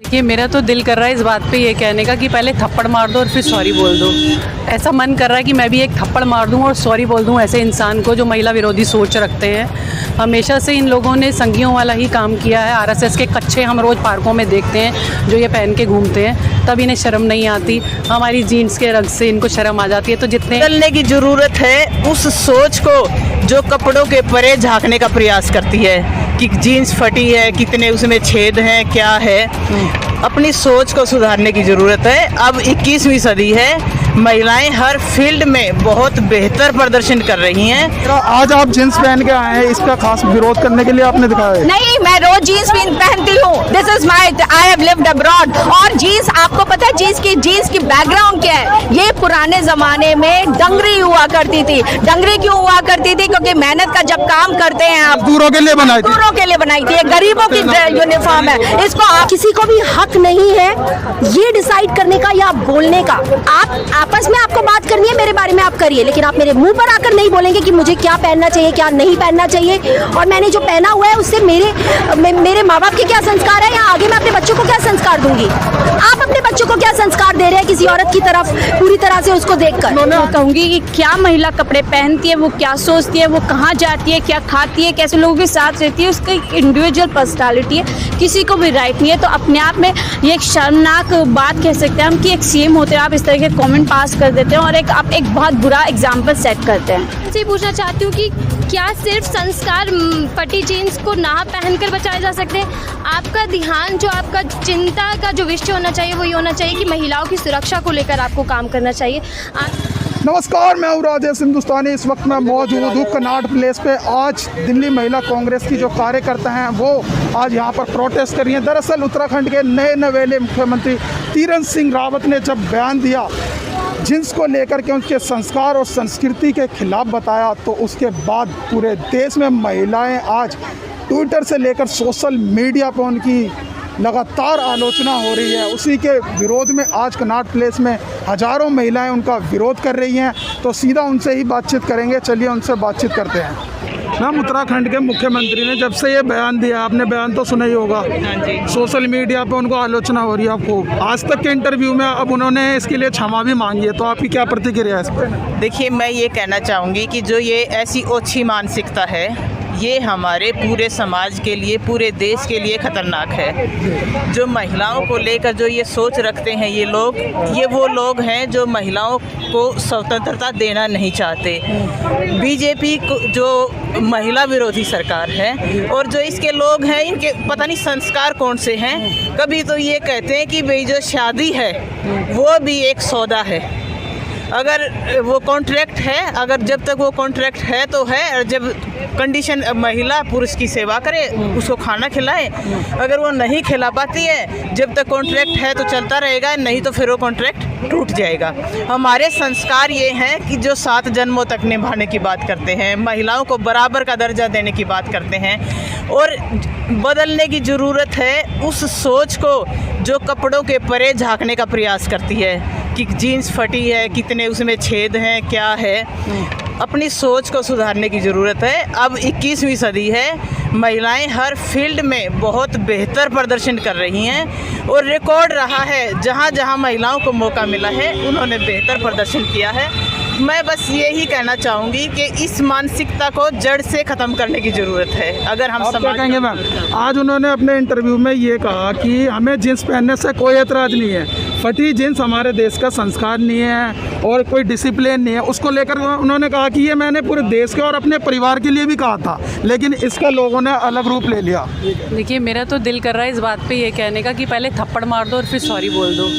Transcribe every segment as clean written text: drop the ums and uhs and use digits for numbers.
देखिए, मेरा तो दिल कर रहा है इस बात पे ये कहने का कि पहले थप्पड़ मार दो और फिर सॉरी बोल दो। ऐसा मन कर रहा है कि मैं भी एक थप्पड़ मार दूं और सॉरी बोल दूं ऐसे इंसान को जो महिला विरोधी सोच रखते हैं। हमेशा से इन लोगों ने संघियों वाला ही काम किया है। आरएसएस के कच्चे हम रोज़ पार्कों में देखते हैं जो ये पहन के घूमते हैं, तब इन्हें शर्म नहीं आती। हमारी जीन्स के रंग से इनको शर्म आ जाती है। तो जितने बदलने की ज़रूरत है उस सोच को जो कपड़ों के परे झांकने का प्रयास करती है कि जीन्स फटी है, कितने उसमें छेद हैं, क्या है। अपनी सोच को सुधारने की ज़रूरत है। अब 21वीं सदी है, महिलाएं हर फील्ड में बहुत बेहतर प्रदर्शन कर रही हैं। आज आप जींस पहन के आए हैं, इसका खास विरोध करने के लिए आपने दिखाया है? नहीं, मैं रोज जीन्स पहनती हूँ। This is my, I have lived abroad. और जीन्स, आपको पता है जीन्स की बैकग्राउंड क्या है? ये पुराने जमाने में डंगरी हुआ करती थी। डंगरी क्यों हुआ करती थी? क्योंकि मेहनत का जब काम करते हैं आप, मजदूरों के लिए बनाई थी। मजदूरों के लिए बनाई थी। ये गरीबों की यूनिफॉर्म है। इसको किसी को भी हक नहीं है ये डिसाइड करने का या बोलने का। आप आपस में आपको बात करनी है, मेरे बारे में आप करिए, लेकिन आप मेरे मुंह पर आकर नहीं बोलेंगे कि मुझे क्या पहनना चाहिए, क्या नहीं पहनना चाहिए। और मैंने जो पहना हुआ है उससे मेरे माँ बाप के क्या संस्कार है, या आगे मैं अपने बच्चों को क्या संस्कार दूंगी? आप अपने बच्चों को क्या संस्कार दे रहे हैं किसी औरत की तरफ पूरी तरह से उसको देखकर? मैं कहूँगी कि क्या महिला कपड़े पहनती है, वो क्या सोचती है, वो कहाँ जाती है, क्या खाती है, कैसे लोगों के साथ रहती है, उसका एक इंडिविजुअल पर्सनालिटी है। किसी को भी राइट नहीं है। तो अपने आप में ये एक शर्मनाक बात कह सकते हैं हम कि एक सीएम होते हैं आप इस तरह के कमेंट पास कर देते हैं और आप एक बहुत बुरा एग्जाम्पल सेट करते हैं। से पूछना चाहती हूँ कि क्या सिर्फ संस्कार फटी जीन्स को ना पहनकर बचाए जा सकते हैं? आपका ध्यान, जो आपका चिंता का जो विषय होना चाहिए वो ये होना चाहिए कि महिलाओं की सुरक्षा को लेकर आपको काम करना चाहिए। नमस्कार, मैं हूँ राजेश हिंदुस्तानी। इस वक्त मैं मौजूद हूँ कनॉट प्लेस पे। आज दिल्ली महिला कांग्रेस की जो कार्यकर्ता हैं वो आज यहाँ पर प्रोटेस्ट कर रही हैं। दरअसल उत्तराखंड के नए नवेले मुख्यमंत्री तीरथ सिंह रावत ने जब बयान दिया जींस को लेकर के उनके संस्कार और संस्कृति के खिलाफ बताया, तो उसके बाद पूरे देश में महिलाएं आज ट्विटर से लेकर सोशल मीडिया पर उनकी लगातार आलोचना हो रही है। उसी के विरोध में आज कनॉट प्लेस में हज़ारों महिलाएं उनका विरोध कर रही हैं। तो सीधा उनसे ही बातचीत करेंगे, चलिए उनसे बातचीत करते हैं। मैम, उत्तराखंड के मुख्यमंत्री ने जब से ये बयान दिया, आपने बयान तो सुना ही होगा, सोशल मीडिया पे उनको आलोचना हो रही है आपको। आज तक के इंटरव्यू में अब उन्होंने इसके लिए क्षमा भी मांगी है, तो आपकी क्या प्रतिक्रिया है इस पर? देखिए, मैं ये कहना चाहूँगी कि जो ये ऐसी ओछी मानसिकता है ये हमारे पूरे समाज के लिए, पूरे देश के लिए खतरनाक है। जो महिलाओं को लेकर जो ये सोच रखते हैं ये वो लोग हैं जो महिलाओं को स्वतंत्रता देना नहीं चाहते। बीजेपी जो महिला विरोधी सरकार है और जो इसके लोग हैं, इनके पता नहीं संस्कार कौन से हैं। कभी तो ये कहते हैं कि भाई जो शादी है वो भी एक सौदा है। अगर वो कॉन्ट्रैक्ट है, अगर जब तक वो कॉन्ट्रैक्ट है तो है, और जब कंडीशन महिला पुरुष की सेवा करे, उसको खाना खिलाए, अगर वो नहीं खिला पाती है, जब तक कॉन्ट्रैक्ट है तो चलता रहेगा, नहीं तो फिर वो कॉन्ट्रैक्ट टूट जाएगा। हमारे संस्कार ये हैं कि जो 7 जन्मों तक निभाने की बात करते हैं, महिलाओं को बराबर का दर्जा देने की बात करते हैं। और बदलने की ज़रूरत है उस सोच को जो कपड़ों के परे झांकने का प्रयास करती है कि जीन्स फटी है, कितने उसमें छेद हैं, क्या है। अपनी सोच को सुधारने की ज़रूरत है। अब 21वीं सदी है, महिलाएं हर फील्ड में बहुत बेहतर प्रदर्शन कर रही हैं और रिकॉर्ड रहा है। जहां जहां महिलाओं को मौका मिला है उन्होंने बेहतर प्रदर्शन किया है। मैं बस यही कहना चाहूँगी कि इस मानसिकता को जड़ से ख़त्म करने की ज़रूरत है। अगर हम समाज कहेंगे मैम, आज उन्होंने अपने इंटरव्यू में ये कहा कि हमें जींस पहनने से कोई एतराज़ नहीं है, फटी जींस हमारे देश का संस्कार नहीं है और कोई डिसिप्लिन नहीं है। उसको लेकर उन्होंने कहा कि ये मैंने पूरे देश के और अपने परिवार के लिए भी कहा था, लेकिन इसका लोगों ने अलग रूप ले लिया। देखिए, मेरा तो दिल कर रहा है इस बात पे ये कहने का कि पहले थप्पड़ मार दो और फिर सॉरी बोल दो।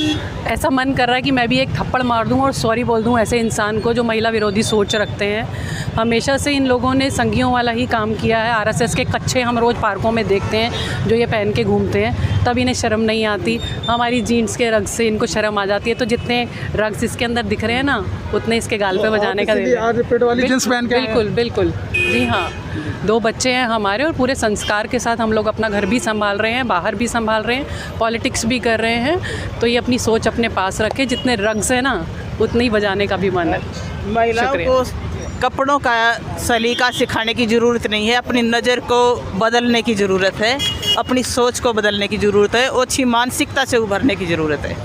ऐसा मन कर रहा है कि मैं भी एक थप्पड़ मार दूं और सॉरी बोल दूं ऐसे इंसान को जो महिला विरोधी सोच रखते हैं। हमेशा से इन लोगों ने संघियों वाला ही काम किया है। आरएसएस के कच्चे हम रोज़ पार्कों में देखते हैं जो ये पहन के घूमते हैं, तब इन्हें शर्म नहीं आती। हमारी जीन्स के रंग से इनको शर्म आ जाती है। तो जितने रंग्स इसके अंदर दिख रहे हैं ना, उतने इसके गाल पे बजाने का बिल्कुल बिल्कुल जी हाँ। 2 बच्चे हैं हमारे और पूरे संस्कार के साथ हम लोग अपना घर भी संभाल रहे हैं, बाहर भी संभाल रहे हैं, पॉलिटिक्स भी कर रहे हैं। तो ये अपनी सोच अपने पास रखे, जितने रंग्स हैं ना उतने ही बजाने का भी मन है। महिलाओं को कपड़ों का सलीका सिखाने की ज़रूरत नहीं है, अपनी नज़र को बदलने की ज़रूरत है, अपनी सोच को बदलने की ज़रूरत है, अच्छी मानसिकता से उभरने की ज़रूरत है।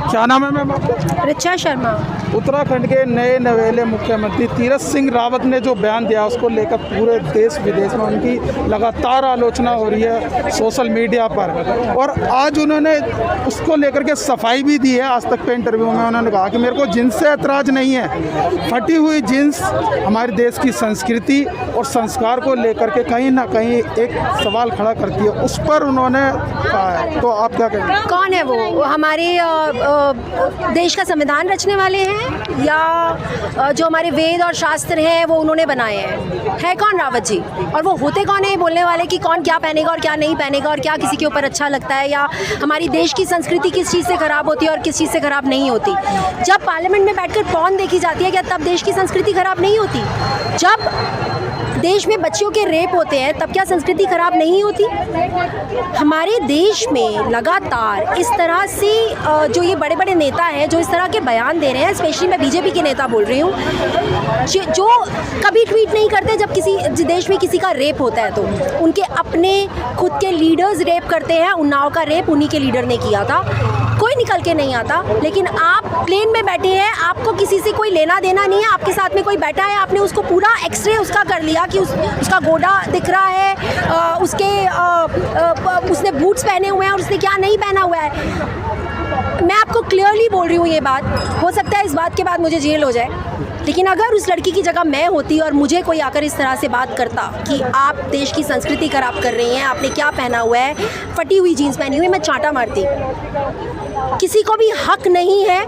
क्या नाम है मैम आपका? रिचा शर्मा। उत्तराखंड के नए नवेले मुख्यमंत्री तीरथ सिंह रावत ने जो बयान दिया उसको लेकर पूरे देश विदेश में उनकी लगातार आलोचना हो रही है सोशल मीडिया पर, और आज उन्होंने उसको लेकर के सफाई भी दी है। आज तक के इंटरव्यू में उन्होंने कहा कि मेरे को जींस से ऐतराज़ नहीं है, फटी हुई जींस हमारे देश की संस्कृति और संस्कार को लेकर के कहीं ना कहीं एक सवाल खड़ा करती है, उस पर उन्होंने कहा है। तो आप क्या कहेंगे? कौन है वो हमारे देश का संविधान रचने वाले हैं या जो हमारे वेद और शास्त्र हैं वो उन्होंने बनाए हैं? है कौन रावत जी? और वो होते कौन है बोलने वाले कि कौन क्या पहनेगा और क्या नहीं पहनेगा और क्या किसी के ऊपर अच्छा लगता है, या हमारी देश की संस्कृति किस चीज़ से ख़राब होती है और किस चीज़ से ख़राब नहीं होती? जब पार्लियामेंट में बैठकर पॉर्न देखी जाती है क्या तब देश की संस्कृति ख़राब नहीं होती? जब देश में बच्चियों के रेप होते हैं तब क्या संस्कृति खराब नहीं होती? हमारे देश में लगातार इस तरह से जो ये बड़े बड़े नेता हैं जो इस तरह के बयान दे रहे हैं, स्पेशली मैं बीजेपी के नेता बोल रही हूँ, जो कभी ट्वीट नहीं करते जब किसी देश में किसी का रेप होता है, तो उनके अपने खुद के लीडर्स रेप करते हैं। उन्नाव का रेप उन्हीं के लीडर ने किया था, कोई निकल के नहीं आता। लेकिन आप प्लेन में बैठे हैं, आपको किसी से कोई लेना देना नहीं है, आपके साथ में कोई बैठा है, आपने उसको पूरा एक्सरे उसका कर लिया कि उसका गोडा दिख रहा है, उसने बूट्स पहने हुए हैं और उसने क्या नहीं पहना हुआ है। मैं आपको क्लियरली बोल रही हूँ ये बात, हो सकता है इस बात के बाद मुझे जेल हो जाए, लेकिन अगर उस लड़की की जगह मैं होती और मुझे कोई आकर इस तरह से बात करता कि आप देश की संस्कृति खराब कर रही हैं, आपने क्या पहना हुआ है, फटी हुई जीन्स पहनी हुई, मैं चांटा मारती। किसी को भी हक नहीं है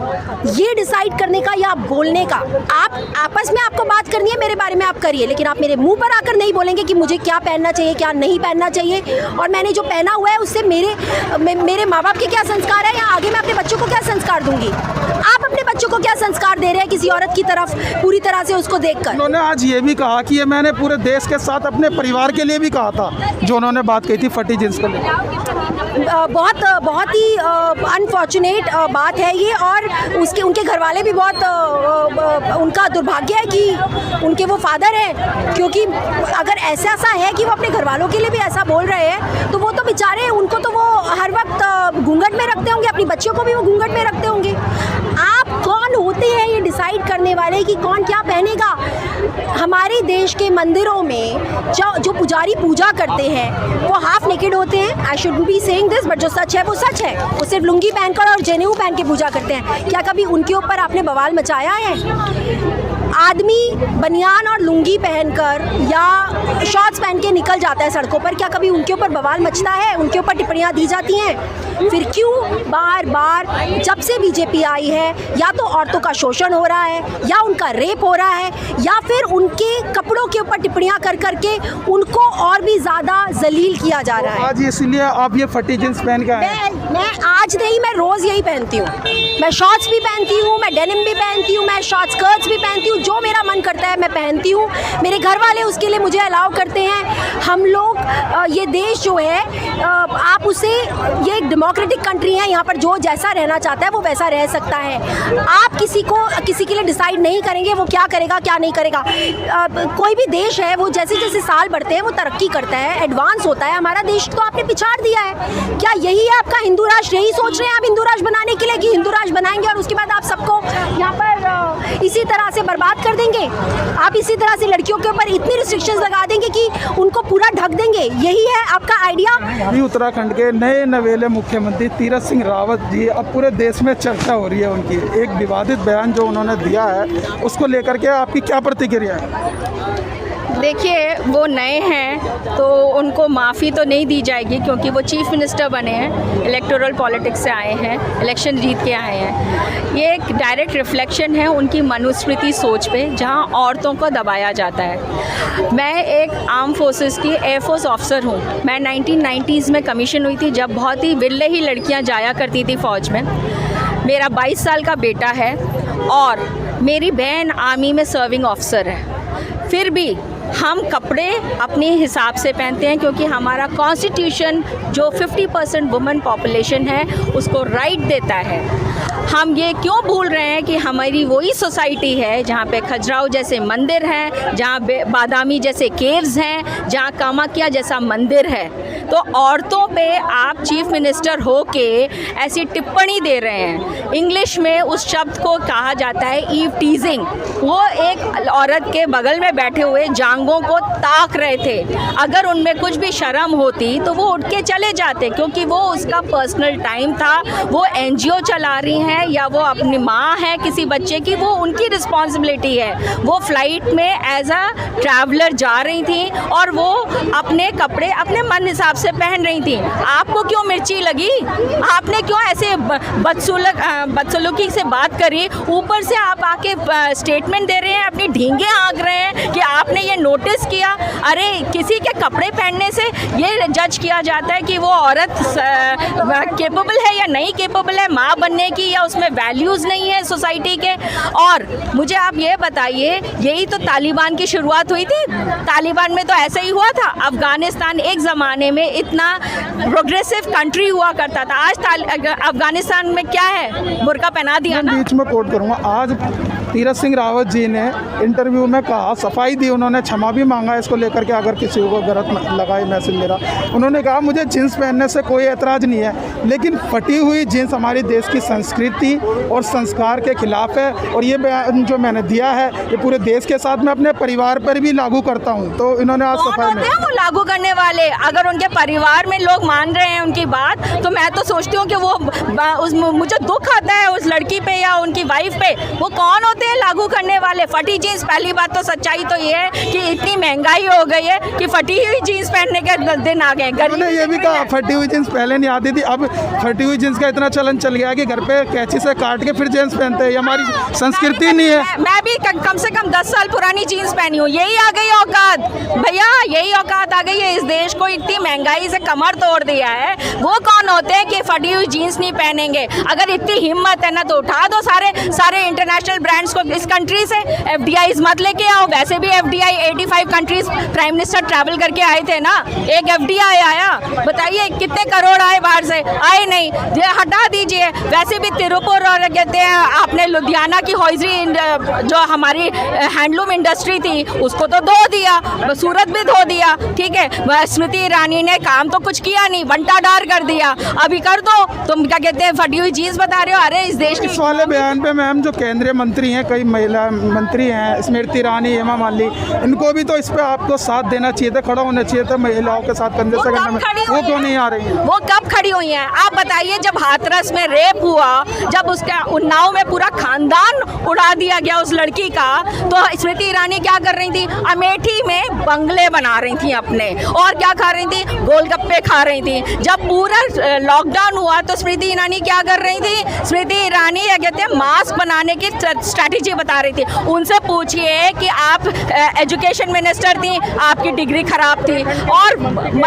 ये डिसाइड करने का या बोलने का। आप आपस में आपको बात करनी है, मेरे बारे में आप करिए, लेकिन आप मेरे मुंह पर आकर नहीं बोलेंगे कि मुझे क्या पहनना चाहिए क्या नहीं पहनना चाहिए, और मैंने जो पहना हुआ है उससे मेरे माँ बाप के क्या संस्कार है, या आगे मैं अपने बच्चों को क्या संस्कार दूंगी। आप अपने बच्चों को क्या संस्कार दे रहे हैं किसी औरत की तरफ पूरी तरह से उसको देखकर? उन्होंने आज ये भी कहा कि ये मैंने पूरे देश के साथ अपने परिवार के लिए भी कहा था, जो उन्होंने बात कही थी फटी जींस को लेकर। बहुत ही अनफॉर्चुनेट बात है ये, और उनके घर वाले भी बहुत उनका दुर्भाग्य है कि उनके वो फादर हैं, क्योंकि अगर ऐसा है कि वो अपने घर वालों के लिए भी ऐसा बोल रहे हैं तो वो तो बेचारे, उनको तो वो हर वक्त घूंघट में रखते होंगे, अपनी बच्चियों को भी वो घूंघट में रखते होंगे। आप कौन होते हैं ये डिसाइड करने वाले कि कौन क्या पहनेगा? हमारे देश के मंदिरों में जो पुजारी पूजा करते हैं वो हाफ नेकेड होते हैं। I should be saying this, but जो सच है वो सच है। वो सिर्फ लुंगी पहनकर और जनेऊ पहन के पूजा करते हैं। क्या कभी उनके ऊपर आपने बवाल मचाया है? आदमी बनियान और लुंगी पहनकर या शॉर्ट्स पहन के निकल जाता है सड़कों पर, क्या कभी उनके ऊपर बवाल मचता है, उनके ऊपर टिप्पणियां दी जाती हैं? फिर क्यों बार बार जब से बीजेपी आई है या तो औरतों का शोषण हो रहा है, या उनका रेप हो रहा है, या फिर उनके कपड़ों के ऊपर टिप्पणियां कर करके उनको और भी ज़्यादा जलील किया जा रहा है। आज इसलिए आप ये फटी जींस पहन के आए? मैं आज नहीं, मैं रोज़ यही पहनती हूँ। मैं शॉर्ट्स भी पहनती हूँ, मैं डेनिम भी पहनती हूँ, मैं शॉर्ट स्कर्ट्स भी पहनती हूँ, जो मेरा मन करता है मैं पहनती हूँ। मेरे घर वाले उसके लिए मुझे अलाउ करते हैं। हम लोग ये देश जो है आप उसे, ये एक डेमोक्रेटिक कंट्री है, यहाँ पर जो जैसा रहना चाहता है वो वैसा रह सकता है। आप किसी के लिए डिसाइड नहीं करेंगे वो क्या करेगा क्या नहीं करेगा। कोई भी देश है वो जैसे जैसे साल बढ़ते हैं वो तरक्की करता है, एडवांस होता है। हमारा देश तो आपने पिछाड़ दिया है। क्या यही है आपका हिंदू राष्ट्र? यही सोच रहे हैं आप हिंदू राष्ट्र बनाने के लिए कि हिंदू राष्ट्र बनाएंगे और उसके बाद आप सबको यहाँ पर इसी तरह से बर्बाद कर देंगे? आप इसी तरह से लड़कियों के ऊपर इतनी रिस्ट्रिक्शंस लगा देंगे कि उनको पूरा ढक देंगे? यही है आपका आइडिया? अभी उत्तराखंड के नए नवेले मुख्यमंत्री तीरथ सिंह रावत जी, अब पूरे देश में चर्चा हो रही है उनकी। एक विवादित बयान जो उन्होंने दिया है उसको लेकर के आपकी क्या प्रतिक्रिया है? देखिए, वो नए हैं तो उनको माफ़ी तो नहीं दी जाएगी, क्योंकि वो चीफ मिनिस्टर बने हैं, इलेक्टोरल पॉलिटिक्स से आए हैं, इलेक्शन जीत के आए हैं। ये एक डायरेक्ट रिफ्लेक्शन है उनकी मनुस्मृति सोच पे, जहां औरतों को दबाया जाता है। मैं एक आर्म फोर्सेस की एयरफोर्स ऑफिसर हूँ। मैं 1990s में कमीशन हुई थी, जब बहुत ही विरले ही लड़कियाँ जाया करती थी फ़ौज में। मेरा 22 साल का बेटा है और मेरी बहन आर्मी में सर्विंग ऑफिसर है। फिर भी हम कपड़े अपने हिसाब से पहनते हैं क्योंकि हमारा कॉन्स्टिट्यूशन जो 50% वुमेन पॉपुलेशन है उसको राइट देता है। हम ये क्यों भूल रहे हैं कि हमारी वही सोसाइटी है जहाँ पे खजुराहो जैसे मंदिर हैं, जहाँ बादामी जैसे केव्स हैं, जहाँ कामाख्या जैसा मंदिर है। तो औरतों पे आप चीफ मिनिस्टर हो के ऐसी टिप्पणी दे रहे हैं। इंग्लिश में उस शब्द को कहा जाता है ईव टीजिंग। वो एक औरत के बगल में बैठे हुए जांघों को ताक रहे थे। अगर उनमें कुछ भी शर्म होती तो वो उठ के चले जाते, क्योंकि वो उसका पर्सनल टाइम था। वो एनजीओ चला रही हैं या वो अपनी माँ है किसी बच्चे की, वो उनकी रिस्पॉन्सिबिलिटी है। वो फ्लाइट में एज अ ट्रैवलर जा रही थी और वो अपने कपड़े अपने मन हिसाब से पहन रही थी। आपको क्यों मिर्ची लगी? आपने क्यों ऐसे बदसलूकी से बात करी? ऊपर से आप आके स्टेटमेंट दे रहे हैं, अपनी ढींगे हाँक रहे हैं कि आपने ये नोटिस किया। अरे किसी के कपड़े पहनने से ये जज किया जाता है कि वो औरत कैपेबल है या नहीं कैपेबल है माँ बनने की, या उसमें वैल्यूज़ नहीं है सोसाइटी के। और मुझे आप ये बताइए, यही तो तालिबान की शुरुआत हुई थी। तालिबान में तो ऐसा ही हुआ था। अफ़गानिस्तान एक ज़माने में इतना प्रोग्रेसिव कंट्री हुआ करता था। आज अफ़गानिस्तान में क्या है? बुर्का पहना दिया ना। बीच में कोट करूँगा, आज तीरथ सिंह रावत जी ने इंटरव्यू में कहा, सफाई दी, उन्होंने क्षमा भी मांगा इसको लेकर के अगर किसी को गलत लगा मैसेज मेरा। उन्होंने कहा मुझे जीन्स पहनने से कोई एतराज़ नहीं है, लेकिन फटी हुई जीन्स हमारी देश की संस्कृति और संस्कार के खिलाफ है। और ये बयान जो मैंने दिया है ये पूरे देश के साथ मैं अपने परिवार पर भी लागू करता हूँ। तो इन्होंने आज सफाई में वो लागू करने वाले, अगर उनके परिवार में लोग मान रहे हैं उनकी बात, तो मैं तो सोचती हूँ कि वो मुझे दुख आता है उस लड़की पे या उनकी वाइफ पे। वो कौन होते हैं लागू करने वाले? फटी जीन्स, पहली बात तो सच्चाई तो ये है कि इतनी महंगाई हो गई है कि फटी हुई जीन्स पहनने के दिन आ गए। उन्होंने ये भी कहा फटी हुई जीन्स पहले नहीं आती थी, अब फटी हुई जीन्स का इतना चलन चल गया है कि घर पे कैंची से काट के फिर जीन्स पहनते हैं। ये हमारी संस्कृति नहीं है। मैं भी कम से कम 10 साल पुरानी जीन्स पहनी हूँ। यही आ गई औकात भैया, यही औकात आ गई है। इस देश को इतनी महंगाई से कमर तोड़ दिया है। वो कौन होते हैं कि फटी हुई जीन्स नहीं पहनेंगे? अगर इतनी हिम्मत है ना तो उठा दो सारे इंटरनेशनल ब्रांड्स को इस कंट्री से। FDIs मत लेके आओ। वैसे भी FDI 85 countries prime minister travel करके आए थे ना। एक FDI आया, बताइए कितने करोड़ आए बाहर से? आए नहीं, हटा दीजिए। वैसे भी तिरुपुर और कहते हैं आपने लुधियाना की हॉइजरी जो हमारी हैंडलूम इंडस्ट्री थी उसको तो धो दिया, सूरत भी धो दिया। ठीक है, स्मृति ईरानी ने काम तो कुछ किया नहीं, बंटा डार कर दिया। अभी कर दो। तुम क्या कहते हैं फटी हुई चीज बता रहे हो? अरे इस देश की इस वाले बयान पे मैम जो केंद्रीय मंत्री हैं, कई महिला मंत्री हैं, स्मृति ईरानी, हेमा मालिनी, इनको भी तो इस पे आपको साथ देना चाहिए था, खड़ा होना चाहिए था महिलाओं के साथ कंधे से कंधे में। वो क्यों नहीं आ रही है? वो कब खड़ी हुई हैं? आप बताइए। जब हाथरस में रेप हुआ, जब उसका उन्नाव में पूरा खानदान उड़ा दिया गया उस लड़की का, तो स्मृति ईरानी क्या कर रही थी? अमेठी में बंगले बना रही थी अपने, और क्या खा रही थी? गोलगप्पे खा रही थी। जब पूरा लॉकडाउन हुआ तो स्मृति ईरानी क्या कर रही थी? स्मृति ईरानी क्या कहते हैं मास्क बनाने की स्ट्रैटेजी बता रही थी। उनसे पूछिए कि आप एजुकेशन मिनिस्टर थी, आपकी डिग्री खराब थी। और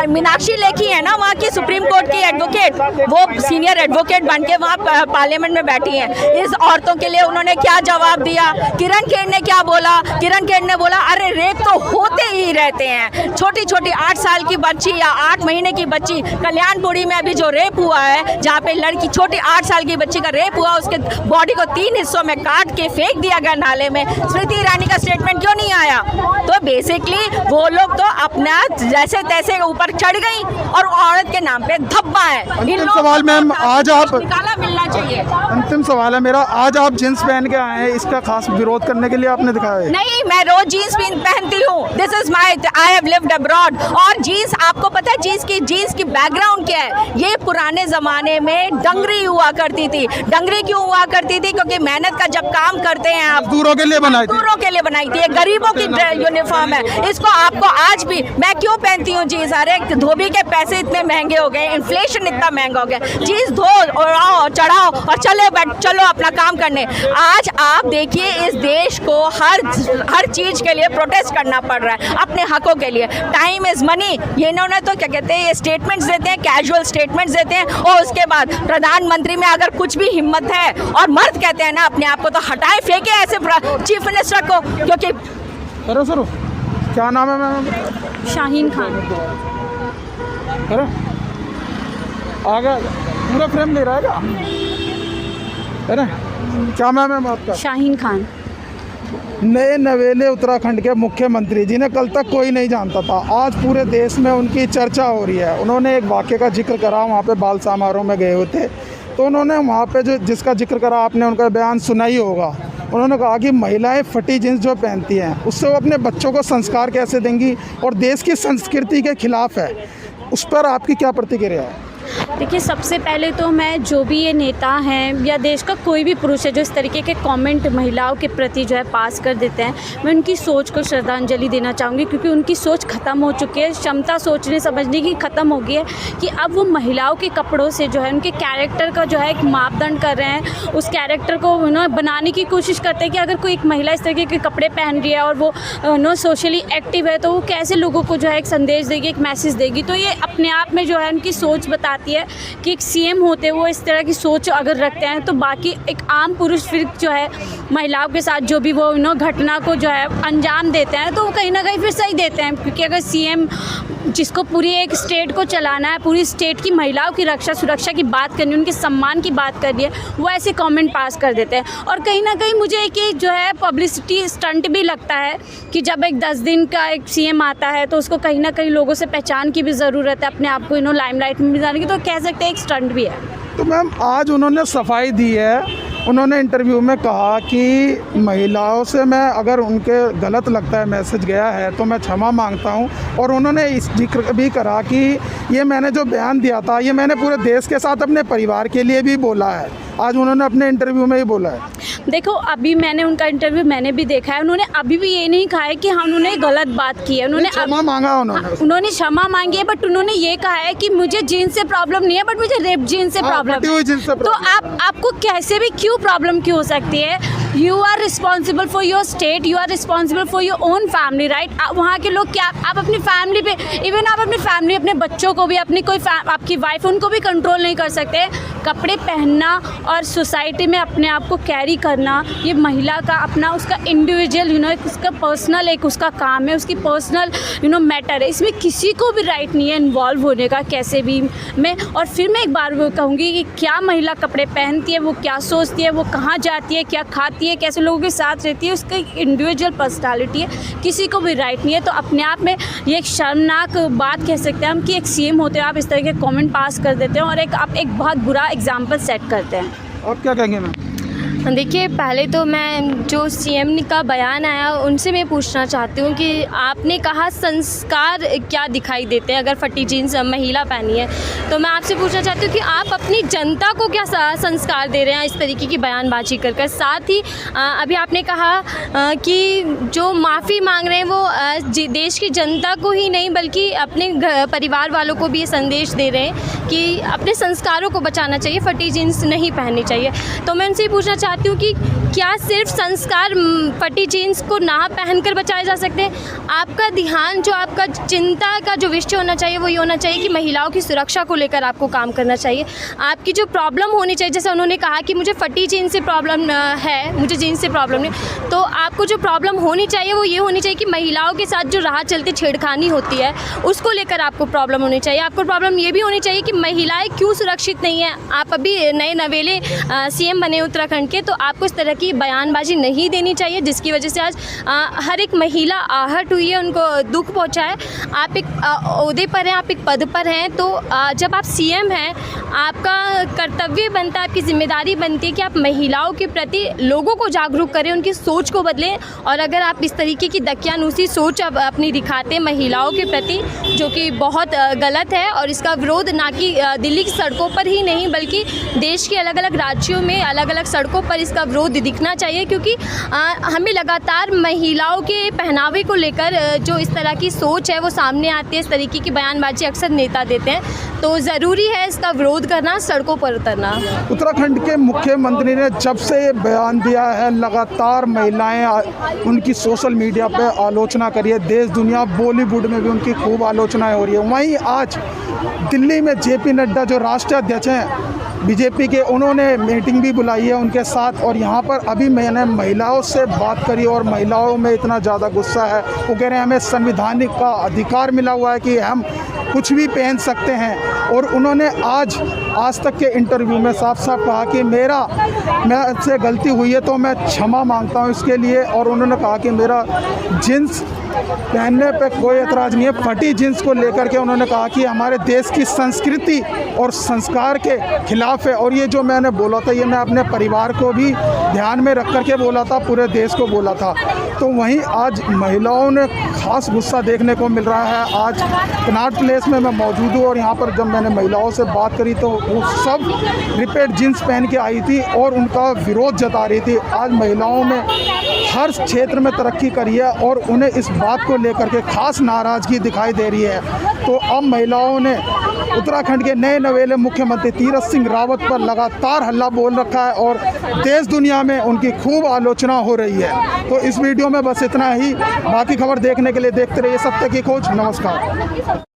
मीनाक्षी लेखी है ना वहाँ की सुप्रीम कोर्ट की एडवोकेट, वो सीनियर एडवोकेट बन के वहाँ पार्लियामेंट में बैठी हैं। इस औरतों के लिए उन्होंने क्या जवाब दिया? किरण खेर ने क्या बोला? किरण खेर ने बोला अरे रेप तो होते ही रहते हैं। छोटी छोटी 8 साल की बच्ची या 8 महीने की बच्ची, कल्याणपुरी में अभी जो रेप हुआ है, जहाँ पे लड़की छोटी 8 साल की बच्ची का रेप हुआ, उसके बॉडी को 3 हिस्सों में काट के फेंक दिया गया नाले में। स्मृति ईरानी का स्टेटमेंट क्यों नहीं आया? तो बेसिकली वो लोग तो अपना जैसे तैसे ऊपर चढ़ गई और औरत के नाम पे धब्बा है। अंतिम सवाल मैम, आज आप निकाला मिलना चाहिए। अंतिम सवाल है मेरा, आज आप जींस पहन के आए हैं, इसका खास विरोध करने के लिए आपने दिखाया है? नहीं, मैं रोज जीन्स पहनती हूँ। This is my, I have lived abroad. और जीन्स, आपको पता है जीन्स की बैकग्राउंड क्या है? ये पुराने जमाने में डंगरी हुआ करती थी। डंगरी क्यों हुआ करती थी? क्योंकि मेहनत का जब काम करते हैं आप, मजदूरों के लिए बनाई थी। मजदूरों के लिए बनाई थी। गरीबों की यूनिफॉर्म है। इसको आपको आज भी, मैं क्यों पहनती हूँ जीन्स? अरे धोबी के पैसे इतने महंगे हो गए, इन्फ्लेशन इतना महंगा हो गया। जीन्स धो, उड़ाओ, चढ़ाओ और चलो अपना काम करने। आज आप देखिए इस देश को हर चीज के लिए प्रोटेस्ट करना पड़ रहा है, अपने हकों के लिए। Time is money. ये इन्होंने तो क्या कहते हैं, ये स्टेटमेंट्स देते हैं, कैजुअल स्टेटमेंट्स देते हैं, और उसके बाद प्रधानमंत्री में अगर कुछ भी हिम्मत है, और मर्द कहते हैं ना अपने आप को, तो हटाए फेंके ऐसे चीफ मिनिस्टर को, क्योंकि सर क्या नाम है मैम? शाहीन खान। अरे आगे पूरा फ्रेम ले रहा है क्या? अरे क्या नाम है आपका? शाहीन खान। नए नवेले उत्तराखंड के मुख्यमंत्री जिन्हें कल तक कोई नहीं जानता था, आज पूरे देश में उनकी चर्चा हो रही है। उन्होंने एक वाक़े का जिक्र करा, वहाँ पे बाल समारोह में गए हुए थे, तो उन्होंने वहाँ पे जो जिसका जिक्र करा, आपने उनका बयान सुना ही होगा। उन्होंने कहा कि महिलाएं फटी जींस जो पहनती हैं उससे वो अपने बच्चों को संस्कार कैसे देंगी और देश की संस्कृति के खिलाफ है। उस पर आपकी क्या प्रतिक्रिया है? देखिए, सबसे पहले तो मैं जो भी ये नेता हैं या देश का कोई भी पुरुष है जो इस तरीके के कमेंट महिलाओं के प्रति जो है पास कर देते हैं, मैं उनकी सोच को श्रद्धांजलि देना चाहूँगी, क्योंकि उनकी सोच ख़त्म हो चुकी है। क्षमता सोचने समझने की ख़त्म हो गई है कि अब वो महिलाओं के कपड़ों से जो है उनके कैरेक्टर का जो है एक मापदंड कर रहे हैं। उस कैरेक्टर को बनाने की कोशिश करते हैं कि अगर कोई एक महिला इस तरीके के कपड़े पहन रही है और वो सोशली एक्टिव है तो वो कैसे लोगों को जो है एक संदेश देगी, एक मैसेज देगी। तो ये अपने आप में जो है उनकी सोच बताती है कि एक सीएम होते वो इस तरह की सोच अगर रखते हैं तो बाकी एक आम पुरुष फिर जो है महिलाओं के साथ जो भी वो घटना को जो है अंजाम देते हैं तो वो कहीं ना कहीं फिर सही देते हैं। क्योंकि अगर सीएम जिसको पूरी एक स्टेट को चलाना है, पूरी स्टेट की महिलाओं की रक्षा सुरक्षा की बात करनी है, उनके सम्मान की बात करनी है, वो ऐसे कमेंट पास कर देते हैं। और कहीं ना कहीं मुझे एक जो है पब्लिसिटी स्टंट भी लगता है कि जब एक 10 दिन का एक सीएम आता है तो उसको कहीं ना कहीं लोगों से पहचान की भी ज़रूरत है, अपने आप को लाइमलाइट में भी जाने की, तो कह सकते हैं एक स्टंट भी है। तो मैम आज उन्होंने सफाई दी है, उन्होंने इंटरव्यू में कहा कि महिलाओं से मैं अगर उनके गलत लगता है मैसेज गया है तो मैं क्षमा मांगता हूं। और उन्होंने इस जिक्र भी करा कि ये मैंने जो बयान दिया था ये मैंने पूरे देश के साथ अपने परिवार के लिए भी बोला है। आज उन्होंने अपने इंटरव्यू में ही बोला है। देखो, अभी मैंने उनका इंटरव्यू मैंने भी देखा है, उन्होंने अभी भी ये नहीं कहा है कि हाँ उन्होंने गलत बात की है। उन्होंने क्षमा मांगा, उन्होंने क्षमा मांगी है, बट उन्होंने ये कहा है कि मुझे जीन्स से प्रॉब्लम नहीं है, बट मुझे रेप जीन्स से प्रॉब्लम है। तो आपको कैसे भी क्यों प्रॉब्लम क्यों हो सकती है? You are responsible for your state, you are responsible for your own family, right? वहाँ के लोग क्या, आप अपनी फैमिली पे, इवन आप अपनी फैमिली, अपने बच्चों को भी, अपनी कोई आपकी वाइफ, उनको भी कंट्रोल नहीं कर सकते। कपड़े पहनना और सोसाइटी में अपने आप को कैरी करना, ये महिला का अपना उसका इंडिविजुअल उसका पर्सनल एक उसका काम है, उसकी पर्सनल मैटर है। इसमें किसी को भी राइट नहीं है इन्वॉल्व होने का कैसे भी में। और फिर मैं एक बार वो कहूँगी कि क्या महिला कपड़े पहनती है, वो क्या सोचती है, वो कहाँ जाती है, क्या खाती है, कैसे लोगों के साथ रहती है, उसका एक इंडिविजुअल पर्सनालिटी है, किसी को भी राइट नहीं है। तो अपने आप में ये एक शर्मनाक बात कह सकते हैं हम कि एक सीएम होते हैं आप इस तरह के कमेंट पास कर देते हैं और आप एक बहुत बुरा एग्जाम्पल सेट करते हैं। आप क्या कहेंगे मैम? देखिए, पहले तो मैं जो सीएम का बयान आया उनसे मैं पूछना चाहती हूँ कि आपने कहा संस्कार क्या दिखाई देते हैं अगर फटी जीन्स महिला पहनी है, तो मैं आपसे पूछना चाहती हूँ कि आप अपनी जनता को क्या संस्कार दे रहे हैं इस तरीके की बयानबाजी कर। साथ ही अभी आपने कहा कि जो माफ़ी मांग रहे हैं वो देश की जनता को ही नहीं बल्कि अपने परिवार वालों को भी ये संदेश दे रहे हैं कि अपने संस्कारों को बचाना चाहिए, फटी जीन्स नहीं पहननी चाहिए। तो मैं उनसे पूछना चाहती हूँ कि क्या सिर्फ संस्कार फटी जीन्स को ना पहनकर बचाए जा सकते हैं? आपका ध्यान जो आपका चिंता का जो विषय होना चाहिए वो ये होना चाहिए कि महिलाओं की सुरक्षा को लेकर आपको काम करना चाहिए। आपकी जो प्रॉब्लम होनी चाहिए, जैसे उन्होंने कहा कि मुझे फटी जीन्स से प्रॉब्लम है, मुझे जीन्स से प्रॉब्लम नहीं, तो आपको जो प्रॉब्लम होनी चाहिए वो ये होनी चाहिए कि महिलाओं के साथ जो राह चलते छेड़खानी होती है उसको लेकर आपको प्रॉब्लम होनी चाहिए। आपको प्रॉब्लम ये भी होनी चाहिए कि महिलाएं क्यों सुरक्षित नहीं हैं। आप अभी नए नवेले सीएम बने उत्तराखंड के, तो आपको इस तरह की बयानबाजी नहीं देनी चाहिए जिसकी वजह से आज हर एक महिला आहत हुई है, उनको दुख पहुंचा है। आप एक ओहदे पर हैं, आप एक पद पर हैं, तो जब आप सीएम हैं आपका कर्तव्य बनता है, आपकी जिम्मेदारी बनती है कि आप महिलाओं के प्रति लोगों को जागरूक करें, उनकी सोच को बदलें। और अगर आप इस तरीके की दकियानूसी सोच अपनी दिखाते महिलाओं के प्रति, जो कि बहुत गलत है, और इसका विरोध ना कि दिल्ली की सड़कों पर ही नहीं बल्कि देश के अलग अलग राज्यों में अलग अलग सड़कों पर इसका विरोध दिखना चाहिए, क्योंकि हमें लगातार महिलाओं के पहनावे को लेकर जो इस तरह की सोच है वो सामने आती है, इस तरीके की बयानबाजी अक्सर नेता देते हैं, तो ज़रूरी है इसका विरोध करना, सड़कों पर उतरना। उत्तराखंड के मुख्यमंत्री ने जब से ये बयान दिया है लगातार महिलाएं उनकी सोशल मीडिया पे आलोचना करी है, देश दुनिया बॉलीवुड में भी उनकी खूब आलोचनाएं हो रही है। वहीं आज दिल्ली में जेपी नड्डा जो राष्ट्रीय अध्यक्ष हैं बीजेपी के, उन्होंने मीटिंग भी बुलाई है उनके साथ। और यहाँ पर अभी मैंने महिलाओं से बात करी और महिलाओं में इतना ज़्यादा गुस्सा है, वो कह रहे हैं हमें संवैधानिक का अधिकार मिला हुआ है कि हम कुछ भी पहन सकते हैं। और उन्होंने आज तक के इंटरव्यू में साफ साफ कहा कि मैं से गलती हुई है तो मैं क्षमा मांगता हूँ इसके लिए। और उन्होंने कहा कि मेरा जीन्स पहनने पे कोई एतराज़ नहीं है। फटी जीन्स को लेकर के उन्होंने कहा कि हमारे देश की संस्कृति और संस्कार के खिलाफ है। और ये जो मैंने बोला था, ये मैं अपने परिवार को भी ध्यान में रख कर के बोला था, पूरे देश को बोला था। तो वहीं आज महिलाओं ने खास गुस्सा देखने को मिल रहा है। आज कनॉट प्लेस में मैं मौजूद हूँ और यहाँ पर जब मैंने महिलाओं से बात करी तो वो सब रिपीट जीन्स पहन के आई थी और उनका विरोध जता रही थी। आज महिलाओं में हर क्षेत्र में तरक्की करी है और उन्हें इस बात को लेकर के खास नाराज़गी दिखाई दे रही है। तो अब महिलाओं ने उत्तराखंड के नए नवेले मुख्यमंत्री तीरथ सिंह रावत पर लगातार हल्ला बोल रखा है और देश दुनिया में उनकी खूब आलोचना हो रही है। तो इस वीडियो में बस इतना ही। बाकी खबर देखने के लिए देखते रहिए सत्य की खोज। नमस्कार।